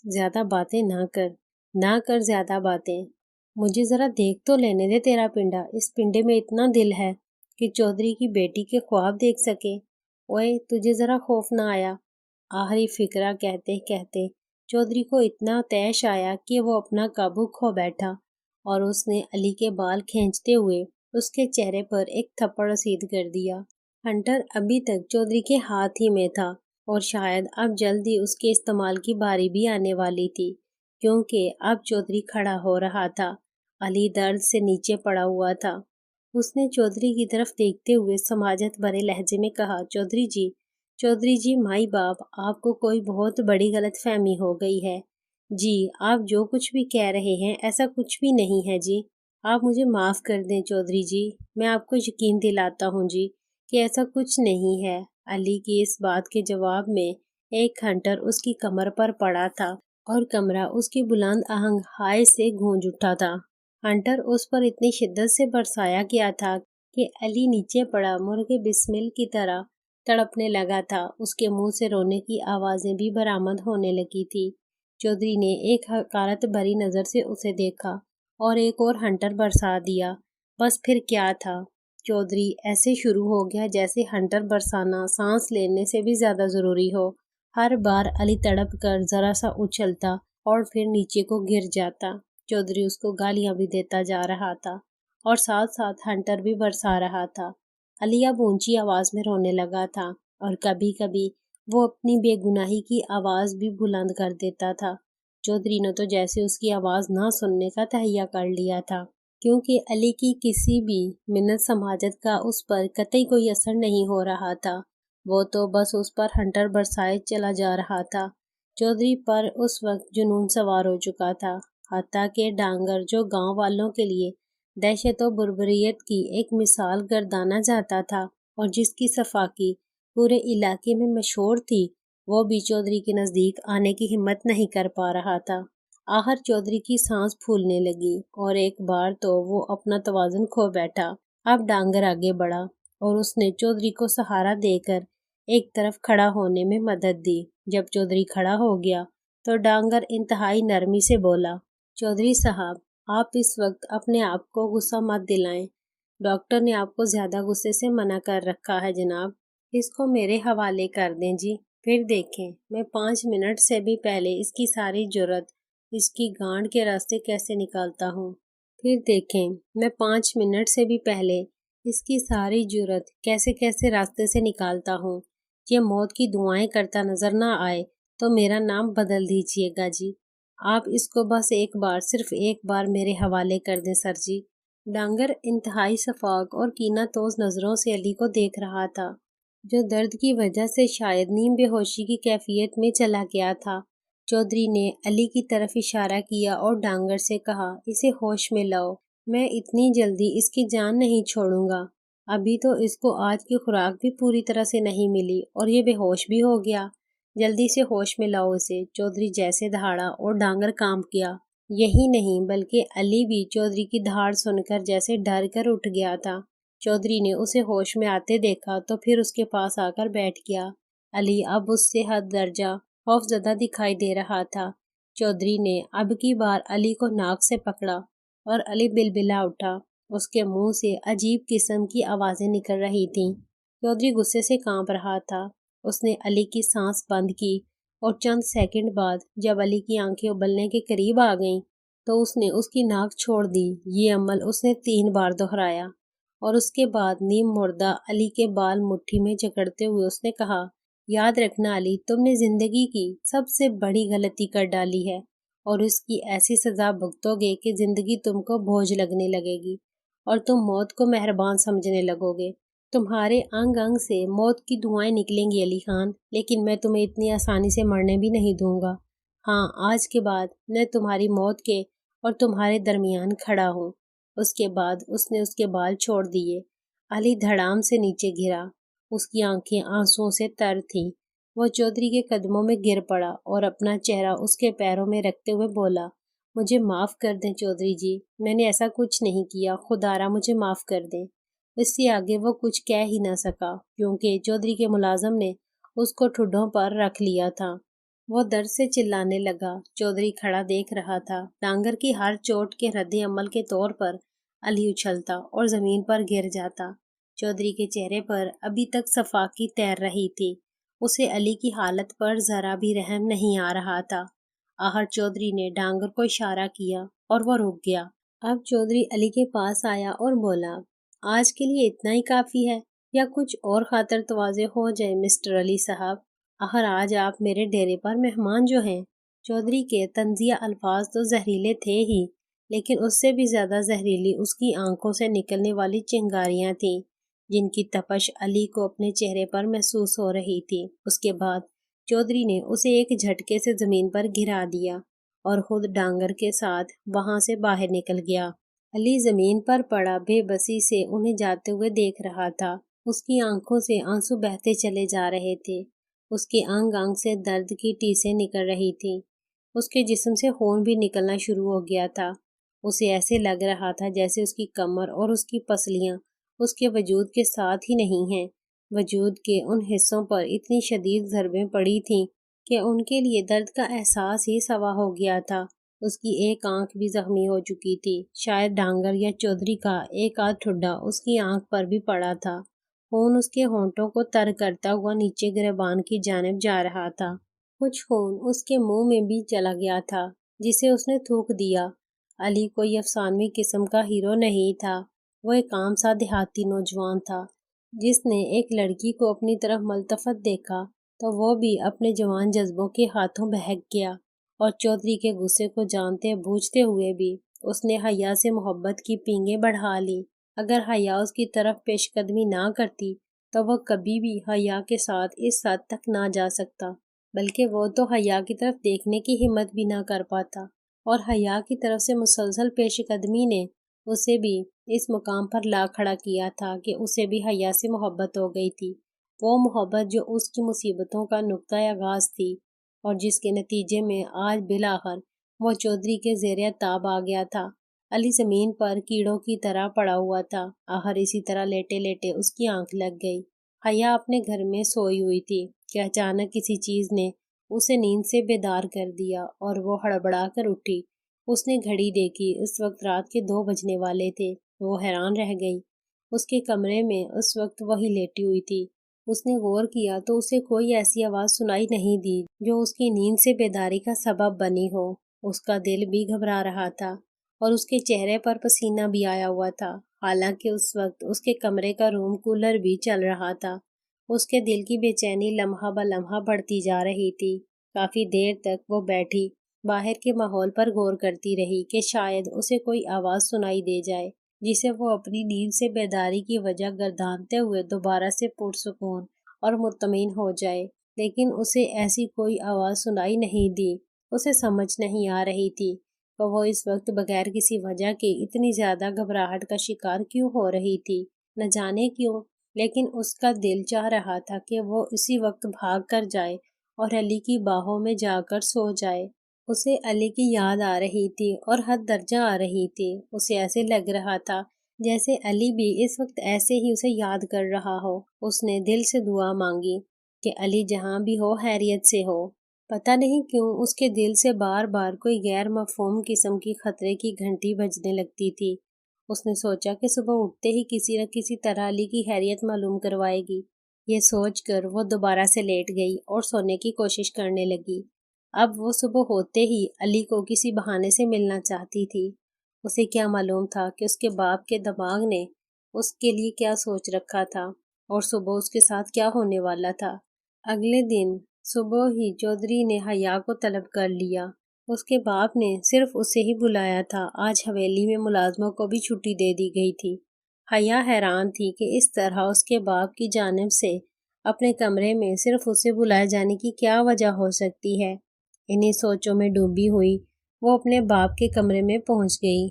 زیادہ باتیں نہ کر زیادہ باتیں۔ مجھے ذرا دیکھ تو لینے دے تیرا پنڈا۔ اس پنڈے میں اتنا دل ہے کہ چودھری کی بیٹی کے خواب دیکھ سکے۔ اوئے تجھے ذرا خوف نہ آیا؟ آخری فقرہ کہتے کہتے چودھری کو اتنا طیش آیا کہ وہ اپنا قابو کھو بیٹھا اور اس نے علی کے بال کھینچتے ہوئے اس کے چہرے پر ایک تھپڑ رسید کر دیا۔ ہنٹر ابھی تک چودھری کے ہاتھ ہی میں تھا اور شاید اب جلد ہی اس کے استعمال کی باری بھی آنے والی تھی، کیونکہ اب چودھری کھڑا ہو رہا تھا۔ علی درد سے نیچے پڑا ہوا تھا۔ اس نے چودھری کی طرف دیکھتے ہوئے سماجت بھرے لہجے میں کہا، چودھری جی مائی باپ، آپ کو کوئی بہت بڑی غلط فہمی ہو گئی ہے۔ جی آپ جو کچھ بھی کہہ رہے ہیں ایسا کچھ بھی نہیں ہے جی، آپ مجھے معاف کر دیں چودھری جی، میں آپ کو یقین دلاتا ہوں جی کہ ایسا کچھ نہیں ہے۔ علی کی اس بات کے جواب میں ایک ہنٹر اس کی کمر پر پڑا تھا اور کمرہ اس کی بلند آہنگ ہائے سے گونج اٹھا تھا۔ ہنٹر اس پر اتنی شدت سے برسایا گیا تھا کہ علی نیچے پڑا مرغ بسمل کی طرح تڑپنے لگا تھا۔ اس کے منہ سے رونے کی آوازیں بھی برآمد ہونے لگی تھی۔ چودھری نے ایک حقارت بھری نظر سے اسے دیکھا اور ایک اور ہنٹر برسا دیا۔ بس پھر کیا تھا؟ چودھری ایسے شروع ہو گیا جیسے ہنٹر برسانا سانس لینے سے بھی زیادہ ضروری ہو۔ ہر بار علی تڑپ کر ذرا سا اچھلتا اور پھر نیچے کو گر جاتا۔ چودھری اس کو گالیاں بھی دیتا جا رہا تھا اور ساتھ ساتھ ہنٹر بھی برسا رہا تھا۔ علی اب اونچی آواز میں رونے لگا تھا اور کبھی کبھی وہ اپنی بے گناہی کی آواز بھی بلند کر دیتا تھا۔ چودھری نے تو جیسے اس کی آواز نہ سننے کا تہیہ کر لیا تھا، کیونکہ علی کی کسی بھی منت سماجت کا اس پر قطعی کوئی اثر نہیں ہو رہا تھا۔ وہ تو بس اس پر ہنٹر برسائے چلا جا رہا تھا۔ چودھری پر اس وقت جنون سوار ہو چکا تھا، حتیٰ کہ ڈانگر جو گاؤں والوں کے لیے دہشت و بربریت کی ایک مثال گردانا جاتا تھا اور جس کی صفاقی پورے علاقے میں مشہور تھی، وہ بھی چودھری کے نزدیک آنے کی ہمت نہیں کر پا رہا تھا۔ آخر چودھری کی سانس پھولنے لگی اور ایک بار تو وہ اپنا توازن کھو بیٹھا۔ اب ڈانگر آگے بڑھا اور اس نے چودھری کو سہارا دے کر ایک طرف کھڑا ہونے میں مدد دی۔ جب چودھری کھڑا ہو گیا تو ڈانگر انتہائی نرمی سے بولا، چودھری صاحب آپ اس وقت اپنے آپ کو غصہ مت دلائیں، ڈاکٹر نے آپ کو زیادہ غصے سے منع کر رکھا ہے جناب، اس کو میرے حوالے کر دیں جی، پھر دیکھیں میں 5 منٹ سے بھی پہلے اس کی ساری جرت اس کی گانڈ کے راستے کیسے نکالتا ہوں، پھر دیکھیں میں 5 منٹ سے بھی پہلے اس کی ساری جرت کیسے راستے سے نکالتا ہوں۔ یہ موت کی دعائیں کرتا نظر نہ آئے تو میرا نام بدل دیجیے گا جی، آپ اس کو بس ایک بار صرف ایک بار میرے حوالے کر دیں سر جی۔ ڈانگر انتہائی شفاق اور کینہ توز نظروں سے علی کو دیکھ رہا تھا، جو درد کی وجہ سے شاید نیم بے ہوشی کی کیفیت میں چلا گیا تھا۔ چودھری نے علی کی طرف اشارہ کیا اور ڈانگر سے کہا، اسے ہوش میں لاؤ، میں اتنی جلدی اس کی جان نہیں چھوڑوں گا، ابھی تو اس کو آج کی خوراک بھی پوری طرح سے نہیں ملی اور یہ بے ہوش بھی ہو گیا، جلدی سے ہوش میں لاؤ اسے۔ چودھری جیسے دہاڑا اور ڈانگر کانپ گیا۔ یہی نہیں بلکہ علی بھی چودھری کی دہاڑ سن کر جیسے ڈر کر اٹھ گیا تھا۔ چودھری نے اسے ہوش میں آتے دیکھا تو پھر اس کے پاس آ کر بیٹھ گیا۔ علی اب اس سے حد درجہ خوف زدہ دکھائی دے رہا تھا۔ چودھری نے اب کی بار علی کو ناک سے پکڑا اور علی بلبلا اٹھا۔ اس کے منہ سے عجیب قسم کی آوازیں نکل رہی تھیں۔ چودھری غصے سے کانپ رہا تھا۔ اس نے علی کی سانس بند کی اور چند سیکنڈ بعد جب علی کی آنکھیں ابلنے کے قریب آ گئیں تو اس نے اس کی ناک چھوڑ دی۔ یہ عمل اس نے 3 بار دہرایا اور اس کے بعد نیم مردہ علی کے بال مٹھی میں جکڑتے ہوئے اس نے کہا، یاد رکھنا علی، تم نے زندگی کی سب سے بڑی غلطی کر ڈالی ہے اور اس کی ایسی سزا بھگتو گے کہ زندگی تم کو بوجھ لگنے لگے گی اور تم موت کو مہربان سمجھنے لگو گے۔ تمہارے انگ انگ سے موت کی دعائیں نکلیں گی علی خان، لیکن میں تمہیں اتنی آسانی سے مرنے بھی نہیں دوں گا۔ ہاں آج کے بعد میں تمہاری موت کے اور تمہارے درمیان کھڑا ہوں۔ اس کے بعد اس نے اس کے بال چھوڑ دیے۔ علی دھڑام سے نیچے گرا، اس کی آنکھیں آنسوؤں سے تر تھیں۔ وہ چودھری کے قدموں میں گر پڑا اور اپنا چہرہ اس کے پیروں میں رکھتے ہوئے بولا، مجھے معاف کر دیں چودھری جی، میں نے ایسا کچھ نہیں کیا، خدا را مجھے معاف کر دیں۔ اس سے آگے وہ کچھ کہہ ہی نہ سکا کیونکہ چودھری کے ملازم نے اس کو ٹھڈوں پر رکھ لیا تھا۔ وہ درد سے چلانے لگا۔ چودھری کھڑا دیکھ رہا تھا۔ ڈانگر کی ہر چوٹ کے رد عمل کے طور پر علی اچھلتا اور زمین پر گر جاتا۔ چودھری کے چہرے پر ابھی تک صفاقی تیر رہی تھی۔ اسے علی کی حالت پر ذرا بھی رحم نہیں آ رہا تھا۔ آخر چودھری نے ڈانگر کو اشارہ کیا اور وہ رک گیا۔ اب چودھری علی کے پاس آیا اور بولا، آج کے لیے اتنا ہی کافی ہے یا کچھ اور خاطر تواضع ہو جائے مسٹر علی صاحب؟ آخر آج آپ میرے ڈیرے پر مہمان جو ہیں۔ چودھری کے طنزیہ الفاظ تو زہریلے تھے ہی، لیکن اس سے بھی زیادہ زہریلی اس کی آنکھوں سے نکلنے والی چنگاریاں تھیں، جن کی تپش علی کو اپنے چہرے پر محسوس ہو رہی تھی۔ اس کے بعد چودھری نے اسے ایک جھٹکے سے زمین پر گرا دیا اور خود ڈانگر کے ساتھ وہاں سے باہر نکل گیا۔ علی زمین پر پڑا بے بسی سے انہیں جاتے ہوئے دیکھ رہا تھا۔ اس کی آنکھوں سے آنسو بہتے چلے جا رہے تھے۔ اس کے انگ انگ سے درد کی ٹیسیں نکل رہی تھیں۔ اس کے جسم سے خون بھی نکلنا شروع ہو گیا تھا۔ اسے ایسے لگ رہا تھا جیسے اس کی کمر اور اس کی پسلیاں اس کے وجود کے ساتھ ہی نہیں ہیں۔ وجود کے ان حصوں پر اتنی شدید ضربیں پڑی تھیں کہ ان کے لیے درد کا احساس ہی سوا ہو گیا تھا۔ اس کی ایک آنکھ بھی زخمی ہو چکی تھی۔ شاید ڈانگر یا چودھری کا ایک آدھ ٹھڈا اس کی آنکھ پر بھی پڑا تھا۔ خون اس کے ہونٹوں کو تر کرتا ہوا نیچے گریبان کی جانب جا رہا تھا۔ کچھ خون اس کے منہ میں بھی چلا گیا تھا، جسے اس نے تھوک دیا۔ علی کوئی افسانوی قسم کا ہیرو نہیں تھا۔ وہ ایک عام سا دیہاتی نوجوان تھا، جس نے ایک لڑکی کو اپنی طرف ملتفت دیکھا تو وہ بھی اپنے جوان جذبوں کے ہاتھوں بہک گیا، اور چودھری کے غصے کو جانتے بوجھتے ہوئے بھی اس نے حیا سے محبت کی پینگیں بڑھا لی۔ اگر حیا اس کی طرف پیش قدمی نہ کرتی تو وہ کبھی بھی حیا کے ساتھ اس حد تک نہ جا سکتا، بلکہ وہ تو حیا کی طرف دیکھنے کی ہمت بھی نہ کر پاتا، اور حیا کی طرف سے مسلسل پیش قدمی نے اسے بھی اس مقام پر لا کھڑا کیا تھا کہ اسے بھی حیا سے محبت ہو گئی تھی۔ وہ محبت جو اس کی مصیبتوں کا نقطۂ آغاز تھی، اور جس کے نتیجے میں آج بالآخر وہ چودھری کے زیر تاب آ گیا تھا۔ علی زمین پر کیڑوں کی طرح پڑا ہوا تھا۔ آخر اسی طرح لیٹے لیٹے اس کی آنکھ لگ گئی۔ حیا اپنے گھر میں سوئی ہوئی تھی کہ اچانک کسی چیز نے اسے نیند سے بیدار کر دیا، اور وہ ہڑبڑا کر اٹھی۔ اس نے گھڑی دیکھی، اس وقت رات کے 2 بجنے والے تھے۔ وہ حیران رہ گئی۔ اس کے کمرے میں اس وقت وہی لیٹی ہوئی تھی۔ اس نے غور کیا تو اسے کوئی ایسی آواز سنائی نہیں دی جو اس کی نیند سے بیداری کا سبب بنی ہو۔ اس کا دل بھی گھبرا رہا تھا، اور اس کے چہرے پر پسینہ بھی آیا ہوا تھا، حالانکہ اس وقت اس کے کمرے کا روم کولر بھی چل رہا تھا۔ اس کے دل کی بے چینی لمحہ بہ لمحہ بڑھتی جا رہی تھی۔ کافی دیر تک وہ بیٹھی باہر کے ماحول پر غور کرتی رہی کہ شاید اسے کوئی آواز سنائی دے جائے جسے وہ اپنی نیند سے بیداری کی وجہ گردانتے ہوئے دوبارہ سے پرسکون اور مطمئن ہو جائے، لیکن اسے ایسی کوئی آواز سنائی نہیں دی۔ اسے سمجھ نہیں آ رہی تھی کہ وہ اس وقت بغیر کسی وجہ کے اتنی زیادہ گھبراہٹ کا شکار کیوں ہو رہی تھی، نہ جانے کیوں، لیکن اس کا دل چاہ رہا تھا کہ وہ اسی وقت بھاگ کر جائے اور علی کی باہوں میں جا کر سو جائے۔ اسے علی کی یاد آ رہی تھی اور حد درجہ آ رہی تھی۔ اسے ایسے لگ رہا تھا جیسے علی بھی اس وقت ایسے ہی اسے یاد کر رہا ہو۔ اس نے دل سے دعا مانگی کہ علی جہاں بھی ہو خیریت سے ہو۔ پتہ نہیں کیوں اس کے دل سے بار بار کوئی غیر مفہوم قسم کی خطرے کی گھنٹی بجنے لگتی تھی۔ اس نے سوچا کہ صبح اٹھتے ہی کسی نہ کسی طرح علی کی خیریت معلوم کروائے گی۔ یہ سوچ کر وہ دوبارہ سے لیٹ گئی اور سونے کی کوشش کرنے لگی۔ اب وہ صبح ہوتے ہی علی کو کسی بہانے سے ملنا چاہتی تھی۔ اسے کیا معلوم تھا کہ اس کے باپ کے دماغ نے اس کے لیے کیا سوچ رکھا تھا، اور صبح اس کے ساتھ کیا ہونے والا تھا۔ اگلے دن صبح ہی چودھری نے حیا کو طلب کر لیا۔ اس کے باپ نے صرف اسے ہی بلایا تھا۔ آج حویلی میں ملازموں کو بھی چھٹی دے دی گئی تھی۔ حیا حیران تھی کہ اس طرح اس کے باپ کی جانب سے اپنے کمرے میں صرف اسے بلائے جانے کی کیا وجہ ہو سکتی ہے۔ انہی سوچوں میں ڈوبی ہوئی وہ اپنے باپ کے کمرے میں پہنچ گئی۔